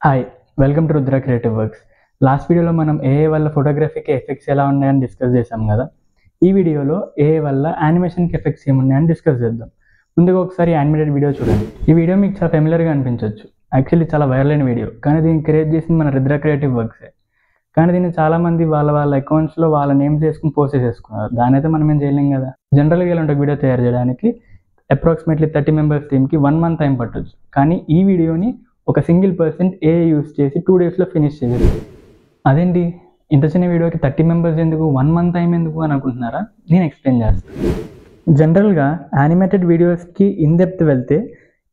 Hi, welcome to Rudra creative works. Last వీడియోలో మనం AI వల్ల ఫోటోగ్రఫీకి ఎఫెక్ట్స్ ఎలా ఉన్నాయని డిస్కస్ చేసాం కదా. ఈ వీడియోలో ఏఐ వల్ల యానిమేషన్కి ఎఫెక్ట్స్ ఏమున్నాయని డిస్కస్ చేద్దాం. ముందుగా ఒకసారి యానిమేటెడ్ వీడియో చూడండి. ఈ వీడియో మీకు చాలా ఫెమిలియర్గా అనిపించవచ్చు. యాక్చువల్లీ చాలా వైరల్ అయిన వీడియో, కానీ దీన్ని క్రియేట్ చేసింది మన రుద్ర క్రియేటివ్ వర్క్సే. కానీ దీన్ని చాలామంది వాళ్ళ అకౌంట్స్లో వాళ్ళ నేమ్స్ వేసుకుని పోస్ట్ చేసేసుకున్నారు. దాని అయితే మనం ఏం చేయలేం కదా. జనరల్గా ఇలాంటి వీడియో తయారు చేయడానికి అప్రాక్సిమేట్లీ 30 మెంబర్స్ టీమ్కి 1 month టైం పట్టొచ్చు. కానీ ఈ వీడియోని ఒక సింగిల్ పర్సన్ ఏఐ యూస్ చేసి 2 daysలో ఫినిష్ చేసేది. అదేంటి ఇంత చిన్న వీడియోకి 30 మెంబర్స్ ఎందుకు, 1 month టైం ఎందుకు అని అనుకుంటున్నారా? నేను ఎక్స్ప్లెయిన్ చేస్తాను. జనరల్గా యానిమేటెడ్ వీడియోస్కి ఇన్ డెప్త్ వెళ్తే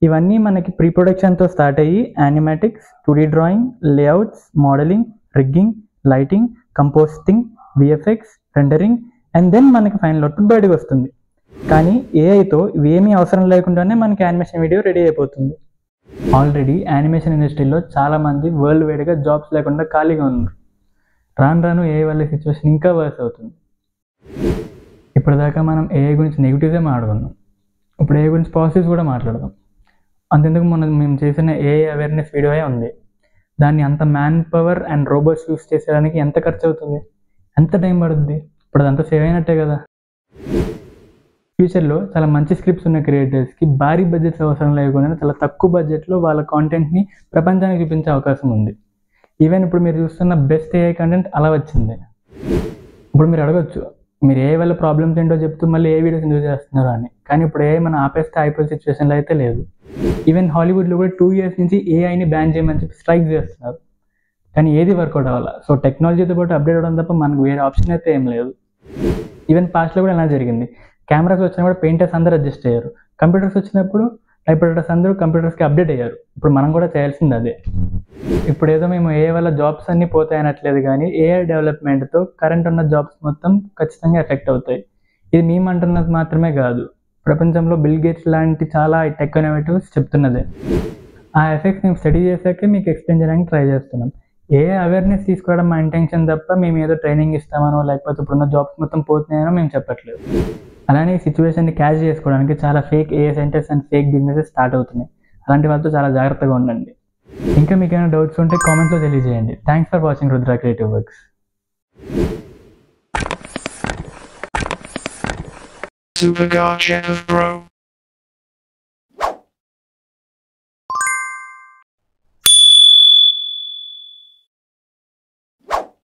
ఇవన్నీ మనకి ప్రీ ప్రొడక్షన్తో స్టార్ట్ అయ్యి animatics, 2D drawing, layouts, modelling, rigging, lighting, composing, VFX, rendering and then మనకి ఫైనల్ అవుట్పుట్ బయటకు వస్తుంది. కానీ ఏఐతో ఇవేమీ అవసరం లేకుండానే మనకి యానిమేషన్ వీడియో రెడీ అయిపోతుంది. ఆల్రెడీ యానిమేషన్ ఇండస్ట్రీలో చాలామంది వరల్డ్ వైడ్గా జాబ్స్ లేకుండా ఖాళీగా ఉన్నారు. రాను రాను ఏఐ వల్ల సిచ్యువేషన్ ఇంకా వర్స్ అవుతుంది. ఇప్పటిదాకా మనం ఏఐ గురించి నెగిటివ్సే మాట్లాడుకున్నాం. ఇప్పుడు ఏఐ గురించి పాజిటివ్స్ కూడా మాట్లాడదాం. అంతెందుకు మేము చేసిన ఏఐ అవేర్నెస్ వీడియోయే ఉంది. దాన్ని అంత man power and robots use చేసేదానికి ఎంత ఖర్చు అవుతుంది, ఎంత టైం పడుతుంది? ఇప్పుడు అదంతా సేవ్ అయినట్టే కదా. ఫ్యూచర్లో చాలా మంచి స్క్రిప్ట్స్ ఉన్న క్రియేటర్స్కి భారీ బడ్జెట్స్ అవసరం లేకుండా చాలా తక్కువ బడ్జెట్లో వాళ్ళ కాంటెంట్ని ప్రపంచానికి చూపించే అవకాశం ఉంది. ఈవెన్ ఇప్పుడు మీరు చూస్తున్న బెస్ట్ ఏఐ కంటెంట్ అలా వచ్చింది. ఇప్పుడు మీరు అడగచ్చు, మీరు ఏఐ వల్ల ప్రాబ్లమ్స్ ఏంటో చెప్తూ మళ్ళీ ఏ వీడియోస్ ఎందుకు చేస్తున్నారు అని. కానీ ఇప్పుడు ఏఐ మనం ఆపేస్తే అయిపోయే సిచ్యువేషన్లో అయితే లేదు. ఈవెన్ హాలీవుడ్లో కూడా 2 years నుంచి ఏఐని బ్యాన్ చేయమని చెప్పి స్ట్రైక్ చేస్తున్నారు. కానీ ఏది వర్కౌట్ అవ్వాలి. సో టెక్నాలజీతో పాటు అప్డేట్ అవ్వడం తప్ప మనకు వేరే ఆప్షన్ అయితే ఏం లేదు. ఈవెన్ పాస్ట్లో కూడా ఎలా జరిగింది, కెమెరాస్ వచ్చినప్పుడు పెయింటర్స్ అందరూ అడ్జస్ట్ అయ్యారు. కంప్యూటర్స్ వచ్చినప్పుడు టైప్రైటర్స్ అందరూ కంప్యూటర్స్కి అప్డేట్ అయ్యారు. ఇప్పుడు మనం కూడా చేయాల్సింది అదే. ఇప్పుడు ఏదో మేము ఏఐ వల్ల జాబ్స్ అన్నీ పోతాయనట్లేదు, కానీ ఏఐ డెవలప్మెంట్తో కరెంట్ ఉన్న జాబ్స్ మొత్తం ఖచ్చితంగా ఎఫెక్ట్ అవుతాయి. ఇది మేము అంటున్నది మాత్రమే కాదు, ప్రపంచంలో బిల్ గేట్స్ లాంటి చాలా టెక్ ఇన్నోవేటివ్స్ చెప్తున్నదే. ఆ ఎఫెక్ట్స్ మేము స్టడీ చేశాకే మీకు ఎక్స్ప్లెయిన్ చేయడానికి ట్రై చేస్తున్నాం. ఏఐ అవేర్నెస్ తీసుకోవడం మా ఇంటెన్షన్ తప్ప మేము ఏదో ట్రైనింగ్ ఇస్తామనో లేకపోతే ఇప్పుడున్న జాబ్స్ మొత్తం పోతున్నాయనో మేము చెప్పట్లేదు. అలానే ఈ సిచ్యువేషన్ని క్యాచ్ చేసుకోవడానికి చాలా fake AI centres and fake businesses start అవుతున్నాయి. అలాంటి వాళ్ళతో చాలా జాగ్రత్తగా ఉండండి. ఇంకా మీకు ఏమైనా డౌట్స్ ఉంటే కామెంట్స్లో తెలియజేయండి. Thanks for watching Rudra creative works. Super God, bro.